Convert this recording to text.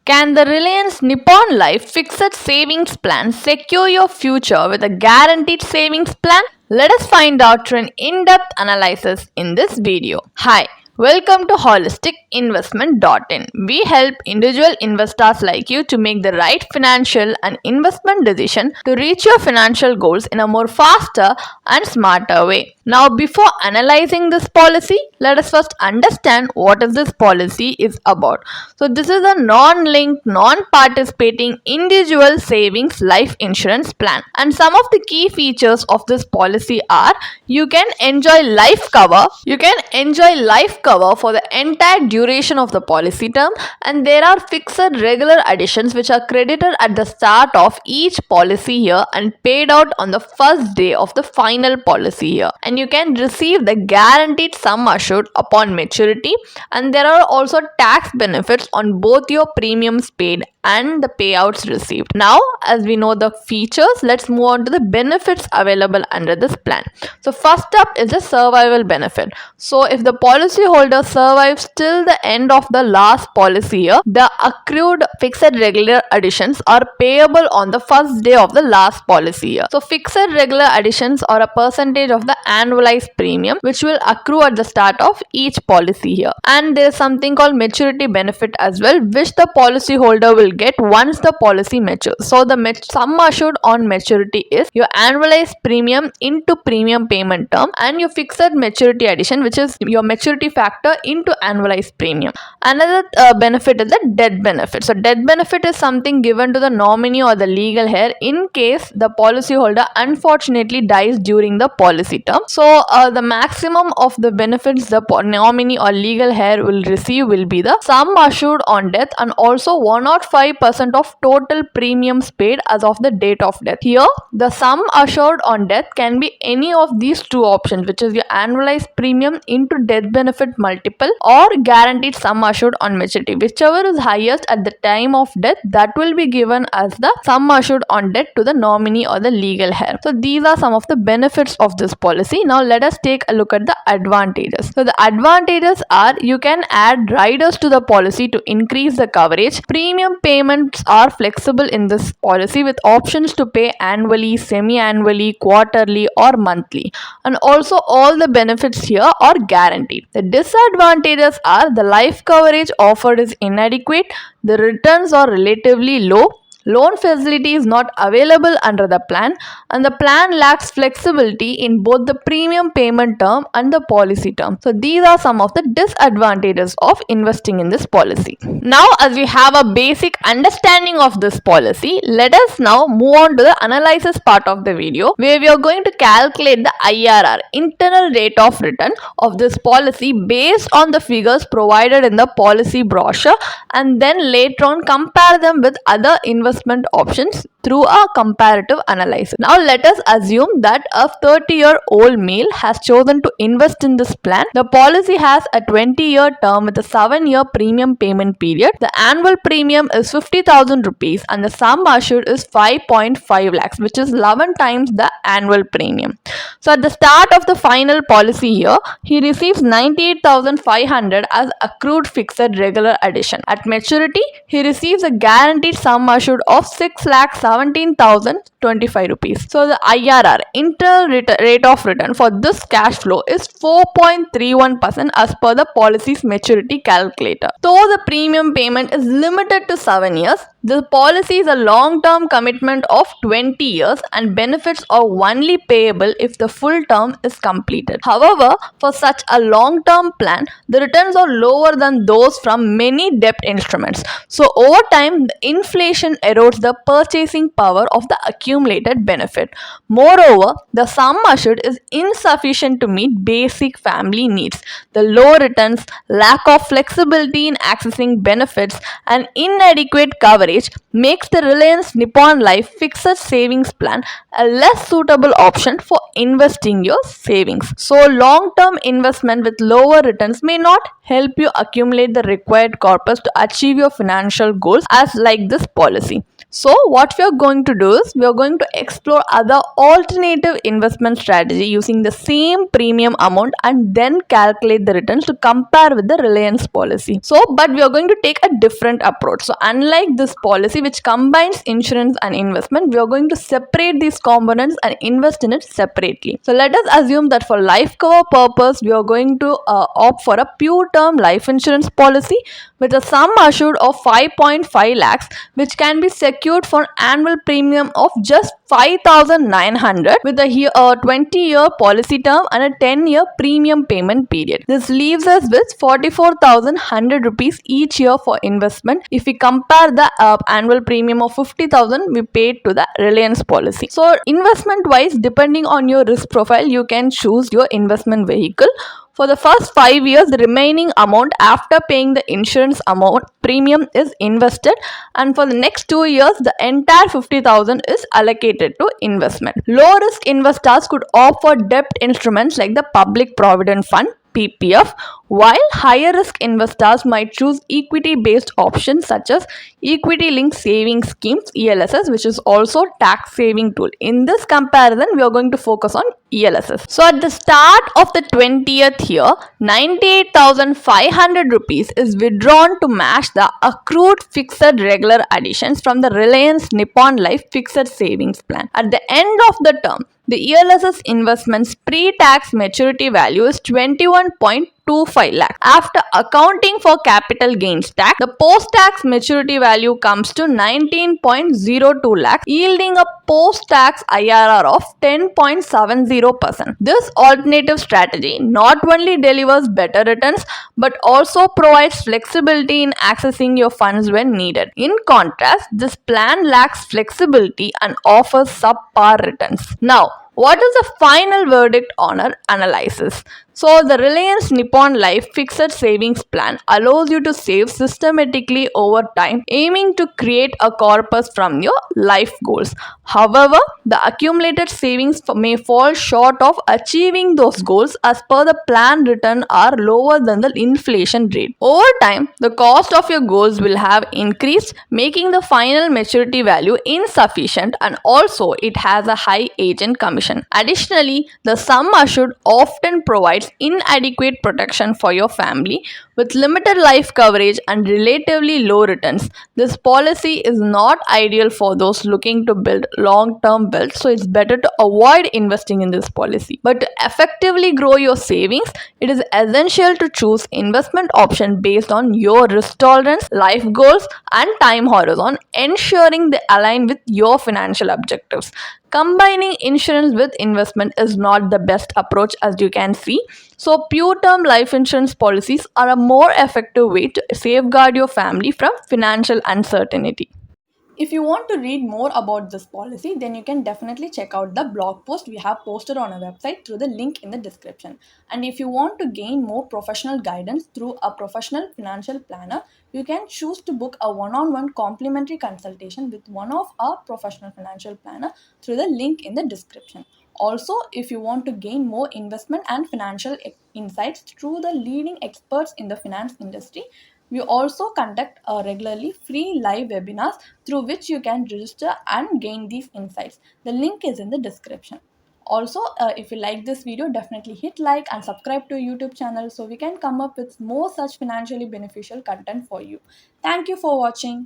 Can the Reliance Nippon Life Fixed Savings Plan secure your future with a guaranteed savings plan? Let us find out through an in-depth analysis in this video. Hi, welcome to holisticinvestment.in. We help individual investors like you to make the right financial and investment decision to reach your financial goals in a more faster and smarter way. Now, before analyzing this policy, let us first understand what is this policy is about. So, this is a non-linked, non-participating individual savings life insurance plan. And some of the key features of this policy are you can enjoy life cover. You can enjoy life cover for the entire duration of the policy term, and there are fixed regular additions which are credited at the start of each policy year and paid out on the first day of the final policy year. And you can receive the guaranteed sum assured upon maturity, and there are also tax benefits on both your premiums paid and the payouts received. Now, as we know the features, let's move on to the benefits available under this plan. So first up is the survival benefit. So if the policyholder survives till the end of the last policy year, the accrued fixed regular additions are payable on the first day of the last policy year. So fixed regular additions are a percentage of the annualized premium which will accrue at the start of each policy year. And there is something called maturity benefit as well, which the policyholder will get once the policy matures. So the sum assured on maturity is your annualized premium into premium payment term and your fixed maturity addition, which is your maturity factor into annualized premium. Another benefit is the death benefit. So death benefit is something given to the nominee or the legal heir in case the policyholder unfortunately dies during the policy term. So the maximum of the benefits the nominee or legal heir will receive will be the sum assured on death and also 105% of total premiums paid as of the date of death. Here, the sum assured on death can be any of these two options, which is your annualized premium into death benefit multiple or guaranteed sum assured on maturity. Whichever is highest at the time of death, that will be given as the sum assured on death to the nominee or the legal heir. So these are some of the benefits of this policy. Now let us take a look at the advantages. So the advantages are you can add riders to the policy to increase the coverage. Premium payments are flexible in this policy with options to pay annually, semi-annually, quarterly or monthly. And also all the benefits here are guaranteed. The disadvantages are the life coverage offered is inadequate, the returns are relatively low, loan facility is not available under the plan, and the plan lacks flexibility in both the premium payment term and the policy term. So these are some of the disadvantages of investing in this policy. Now, as we have a basic understanding of this policy, let us now move on to the analysis part of the video where we are going to calculate the IRR, internal rate of return of this policy based on the figures provided in the policy brochure, and then later on compare them with other investment options through a comparative analysis. Now let us assume that a 30-year-old male has chosen to invest in this plan. The policy has a 20-year term with a 7-year premium payment period. The annual premium is 50,000 rupees and the sum assured is 5.5 lakhs, which is 11 times the annual premium. So at the start of the final policy year, he receives 98,500 as accrued fixed regular addition. At maturity, he receives a guaranteed sum assured of 6,17,025 rupees. So the IRR, internal rate of return for this cash flow is 4.31% as per the policy's maturity calculator. Though the premium payment is limited to 7 years, the policy is a long-term commitment of 20 years and benefits are only payable if the full term is completed. However, for such a long-term plan, the returns are lower than those from many debt instruments. So over time, the inflation erodes the purchasing power of the accumulated benefit. Moreover, the sum assured is insufficient to meet basic family needs. The low returns, lack of flexibility in accessing benefits, and inadequate coverage makes the Reliance Nippon Life Fixed Savings Plan a less suitable option for investing your savings. So long-term investment with lower returns may not help you accumulate the required corpus to achieve your financial goals as like this policy. So what we are going to do is we are going to explore other alternative investment strategy using the same premium amount and then calculate the returns to compare with the Reliance policy. So but we are going to take a different approach. So unlike this policy which combines insurance and investment, we are going to separate these components and invest in it separately. So let us assume that for life cover purpose we are going to opt for a pure term life insurance policy with a sum assured of 5.5 lakhs which can be secured for annual premium of just 5,900 with a 20-year policy term and a 10-year premium payment period. This leaves us with 44,100 rupees each year for investment if we compare the annual premium of 50,000 we paid to the Reliance policy. So investment wise, depending on your risk profile, you can choose your investment vehicle. For the first 5 years, the remaining amount after paying the insurance amount premium is invested, and for the next 2 years, the entire 50,000 is allocated to investment. Low risk investors could opt for debt instruments like the Public Provident Fund (PPF), while higher risk investors might choose equity based options such as equity linked savings schemes (ELSS), which is also tax saving tool. In this comparison, we are going to focus on ELSS. So at the start of the 20th year, 98,500 rupees is withdrawn to match the accrued fixed regular additions from the Reliance Nippon Life Fixed Savings Plan. At the end of the term, the ELSS investment's pre-tax maturity value is 21.25 lakh. After accounting for capital gains tax, the post-tax maturity value comes to 19.02 lakh, yielding a post-tax IRR of 10.70%. This alternative strategy not only delivers better returns but also provides flexibility in accessing your funds when needed. In contrast, this plan lacks flexibility and offers subpar returns. Now, what is the final verdict on our analysis? So, the Reliance Nippon Life Fixed Savings Plan allows you to save systematically over time, aiming to create a corpus from your life goals. However, the accumulated savings may fall short of achieving those goals as per the plan return are lower than the inflation rate. Over time, the cost of your goals will have increased, making the final maturity value insufficient, and also it has a high agent commission. Additionally, the sum assured often provides inadequate protection for your family with limited life coverage and relatively low returns. This policy is not ideal for those looking to build long-term wealth, so it's better to avoid investing in this policy. But to effectively grow your savings, it is essential to choose investment option based on your risk tolerance, life goals, and time horizon, ensuring they align with your financial objectives. Combining insurance with investment is not the best approach, as you can see. So, pure term life insurance policies are a more effective way to safeguard your family from financial uncertainty. If you want to read more about this policy, then you can definitely check out the blog post we have posted on our website through the link in the description. And if you want to gain more professional guidance through a professional financial planner, you can choose to book a one-on-one complimentary consultation with one of our professional financial planner through the link in the description. Also, if you want to gain more investment and financial insights through the leading experts in the finance industry, we also conduct regularly free live webinars through which you can register and gain these insights. The link is in the description. Also, if you like this video, definitely hit like and subscribe to YouTube channel so we can come up with more such financially beneficial content for you. Thank you for watching.